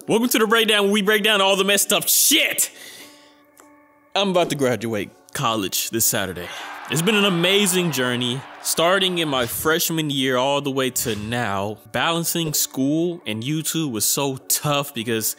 Welcome to the breakdown where we break down all the messed up shit. I'm about to graduate college this Saturday. It's been an amazing journey, starting in my freshman year all the way to now. Balancing school and YouTube was so tough because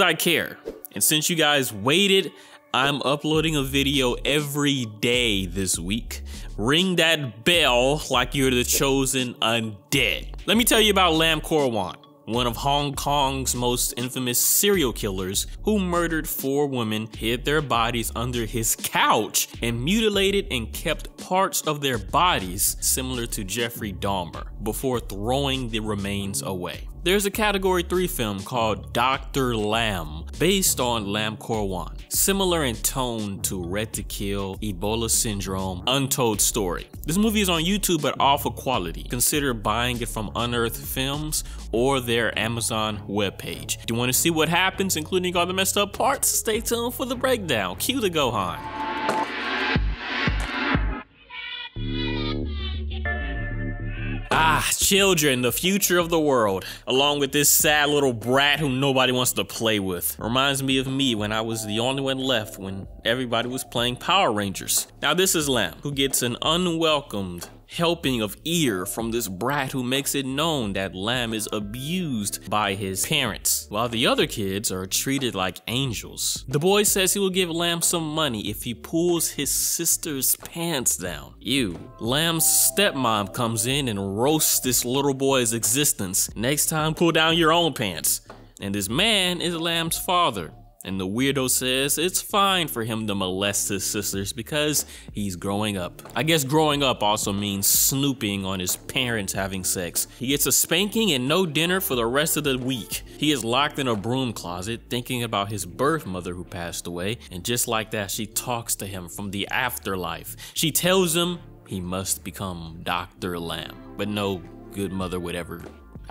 I care. And since you guys waited, I'm uploading a video every day this week. Ring that bell like you're the chosen undead. Let me tell you about Lam Kor Won, one of Hong Kong's most infamous serial killers who murdered 4 women, hid their bodies under his couch, and mutilated and kept parts of their bodies similar to Jeffrey Dahmer before throwing the remains away. There's a Category 3 film called Dr. Lam, based on Lam Kor Won, similar in tone to Red to Kill, Ebola Syndrome, Untold Story. This movie is on YouTube but awful quality. Consider buying it from Unearthed Films or their Amazon webpage. Do you want to see what happens, including all the messed up parts? Stay tuned for the breakdown. Cue the Gohan. Children, the future of the world, along with this sad little brat who nobody wants to play with. Reminds me of me when I was the only one left when everybody was playing Power Rangers. Now this is Lam, who gets an unwelcomed helping of ear from this brat who makes it known that Lam is abused by his parents, while the other kids are treated like angels. The boy says he will give Lam some money if he pulls his sister's pants down. Ew. Lam's stepmom comes in and roasts this little boy's existence. Next time, pull down your own pants. And this man is Lam's father. And the weirdo says it's fine for him to molest his sisters because he's growing up. I guess growing up also means snooping on his parents having sex. He gets a spanking and no dinner for the rest of the week. He is locked in a broom closet thinking about his birth mother who passed away, and just like that, she talks to him from the afterlife. She tells him he must become Dr. Lam, but no good mother would ever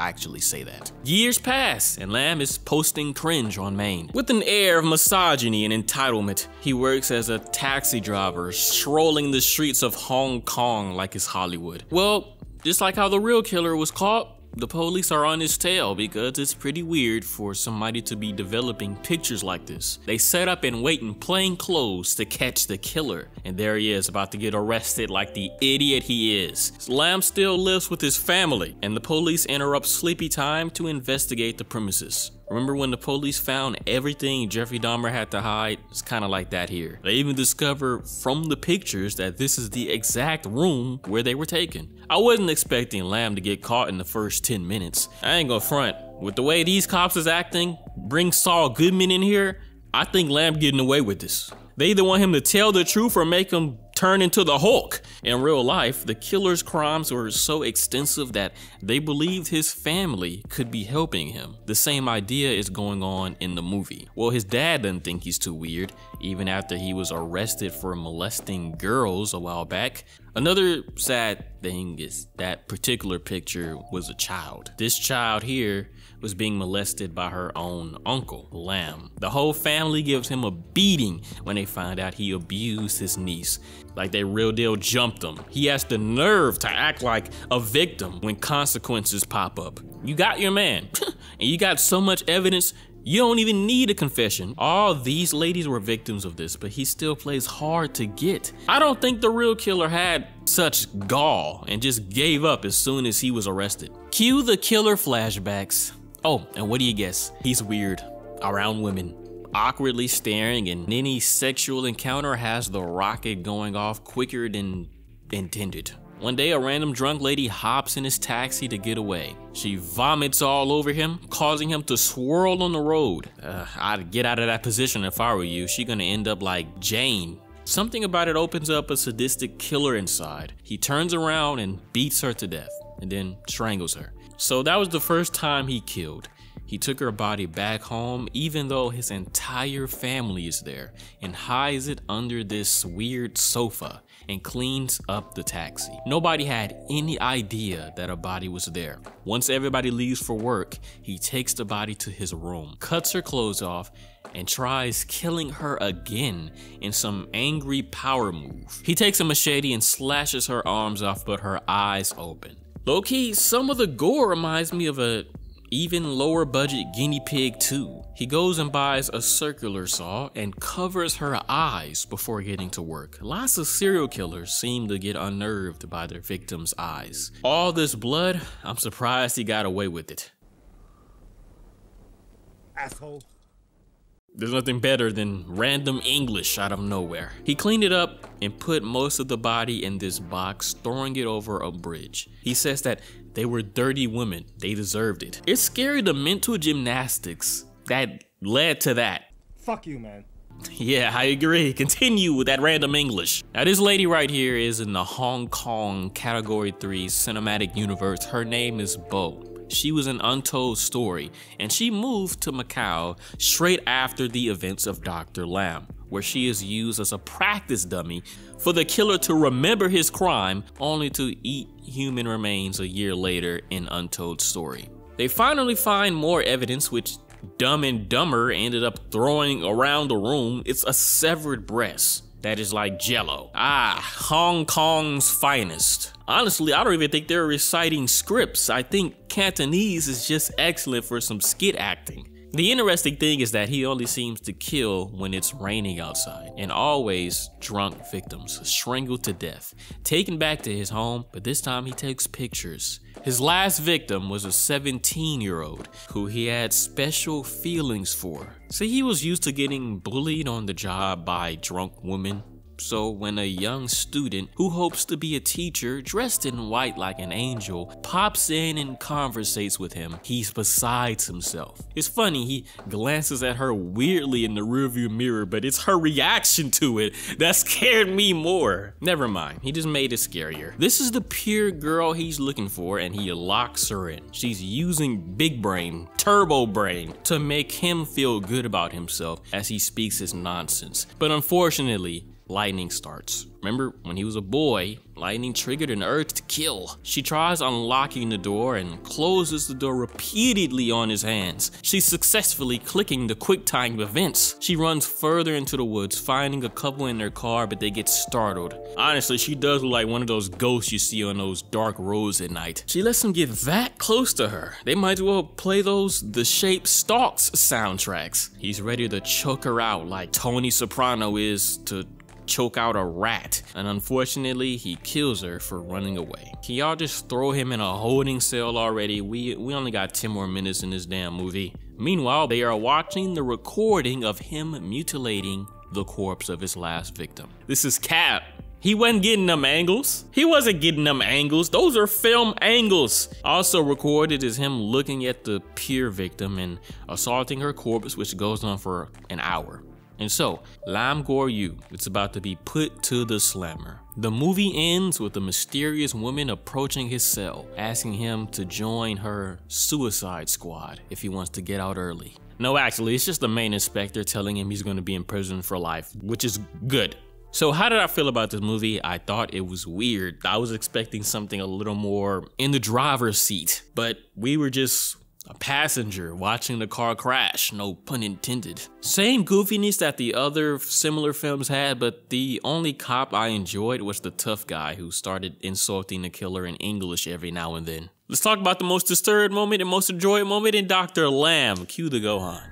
actually say that. Years pass and Lam is posting cringe on Maine. With an air of misogyny and entitlement, he works as a taxi driver, strolling the streets of Hong Kong like it's Hollywood. Well, just like how the real killer was caught, the police are on his tail because it's pretty weird for somebody to be developing pictures like this. They set up and wait in plain clothes to catch the killer, and there he is about to get arrested like the idiot he is. Lam still lives with his family, and the police interrupt sleepy time to investigate the premises. Remember when the police found everything Jeffrey Dahmer had to hide? It's kind of like that here. They even discover from the pictures that this is the exact room where they were taken. I wasn't expecting Lam to get caught in the first 10 minutes. I ain't gonna front. With the way these cops is acting, bring Saul Goodman in here, I think Lam getting away with this. They either want him to tell the truth or make him turn into the Hulk. In real life, the killer's crimes were so extensive that they believed his family could be helping him. The same idea is going on in the movie. Well, his dad doesn't think he's too weird, even after he was arrested for molesting girls a while back. Another sad thing is that particular picture was a child. This child here was being molested by her own uncle, Lam. The whole family gives him a beating when they find out he abused his niece. Like they real deal jumped him. He has the nerve to act like a victim when consequences pop up. You got your man, and you got so much evidence, you don't even need a confession. All these ladies were victims of this, but he still plays hard to get. I don't think the real killer had such gall and just gave up as soon as he was arrested. Cue the killer flashbacks. Oh, and what do you guess? He's weird around women, awkwardly staring, and any sexual encounter has the rocket going off quicker than intended. One day, a random drunk lady hops in his taxi to get away. She vomits all over him, causing him to swirl on the road. I'd get out of that position if I were you. She's gonna end up like Jane. Something about it opens up a sadistic killer inside. He turns around and beats her to death, and then strangles her. So that was the first time he killed. He took her body back home, even though his entire family is there, and hides it under this weird sofa and cleans up the taxi. Nobody had any idea that a body was there. Once everybody leaves for work, he takes the body to his room, cuts her clothes off, and tries killing her again in some angry power move. He takes a machete and slashes her arms off, but her eyes open. Low-key, some of the gore reminds me of a even lower budget guinea pig too. He goes and buys a circular saw and covers her eyes before getting to work. Lots of serial killers seem to get unnerved by their victims' eyes. All this blood, I'm surprised he got away with it. Asshole. There's nothing better than random English out of nowhere. He cleaned it up and put most of the body in this box, throwing it over a bridge. He says that they were dirty women. They deserved it. It's scary the mental gymnastics that led to that. Fuck you, man. Yeah, I agree. Continue with that random English. Now, this lady right here is in the Hong Kong Category 3 Cinematic Universe. Her name is Bo. She was in Untold Story, and she moved to Macau straight after the events of Dr. Lam, where she is used as a practice dummy for the killer to remember his crime, only to eat human remains a year later in Untold Story. They finally find more evidence, which Dumb and Dumber ended up throwing around the room. It's a severed breast that is like jello. Hong Kong's finest. Honestly, I don't even think they're reciting scripts. I think Cantonese is just excellent for some skit acting. The interesting thing is that he only seems to kill when it's raining outside, and always drunk victims, strangled to death, taken back to his home, but this time he takes pictures. His last victim was a 17-year-old who he had special feelings for. See, he was used to getting bullied on the job by drunk women. So when a young student who hopes to be a teacher, dressed in white like an angel, pops in and conversates with him, he's beside himself. It's funny, he glances at her weirdly in the rearview mirror, but it's her reaction to it that scared me more. Never mind, he just made it scarier. This is the pure girl he's looking for, and he locks her in. She's using big brain, turbo brain, to make him feel good about himself as he speaks his nonsense. But unfortunately, lightning starts. Remember, when he was a boy, lightning triggered an urge to kill. She tries unlocking the door and closes the door repeatedly on his hands. She's successfully clicking the quick time events. She runs further into the woods, finding a couple in their car, but they get startled. Honestly, she does look like one of those ghosts you see on those dark roads at night. She lets them get that close to her. They might as well play those The Shape Stalks soundtracks. He's ready to choke her out like Tony Soprano is to choke out a rat, and unfortunately he kills her for running away. Can y'all just throw him in a holding cell already? We only got 10 more minutes in this damn movie. Meanwhile, they are watching the recording of him mutilating the corpse of his last victim. This is cap. He wasn't getting them angles. He wasn't getting them angles. Those are film angles. Also recorded is him looking at the pure victim and assaulting her corpse, which goes on for an hour. And so, Lam Kor Won is about to be put to the slammer. The movie ends with a mysterious woman approaching his cell, asking him to join her suicide squad if he wants to get out early. No, actually, it's just the main inspector telling him he's going to be in prison for life, which is good. So how did I feel about this movie? I thought it was weird. I was expecting something a little more in the driver's seat, but we were just a passenger watching the car crash, no pun intended. Same goofiness that the other similar films had, but the only cop I enjoyed was the tough guy who started insulting the killer in English every now and then. Let's talk about the most disturbed moment and most enjoyed moment in Dr. Lam. Cue the Gohan.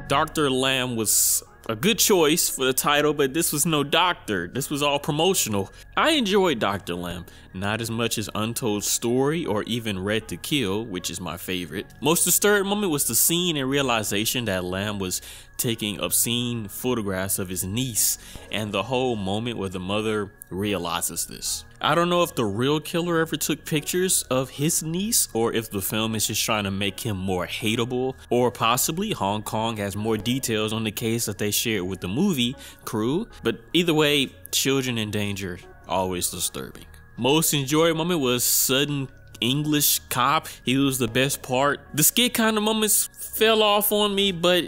Dr. Lam was a good choice for the title, but this was no doctor. This was all promotional. I enjoyed Dr. Lam, not as much as Untold Story or even Red to Kill, which is my favorite. Most disturbed moment was the scene and realization that Lam was taking obscene photographs of his niece, and the whole moment where the mother realizes this. I don't know if the real killer ever took pictures of his niece, or if the film is just trying to make him more hateable, or possibly Hong Kong has more details on the case that they shared with the movie crew. But either way, children in danger, always disturbing. Most enjoyed moment was sudden English cop. He was the best part. The skit kind of moments fell off on me, but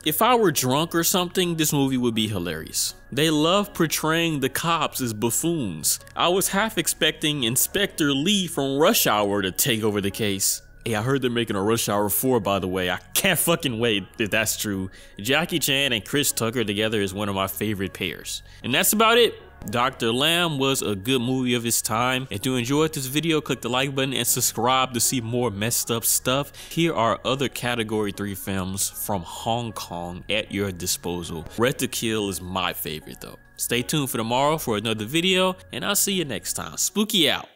if I were drunk or something, this movie would be hilarious. They love portraying the cops as buffoons. I was half expecting Inspector Lee from Rush Hour to take over the case. Hey, I heard they're making a Rush Hour 4, by the way. I can't fucking wait if that's true. Jackie Chan and Chris Tucker together is one of my favorite pairs. And that's about it. Dr. Lam was a good movie of its time. If you enjoyed this video, click the like button and subscribe to see more messed up stuff. Here are other Category 3 films from Hong Kong at your disposal. Red to Kill is my favorite though. Stay tuned for tomorrow for another video, and I'll see you next time. Spooky out.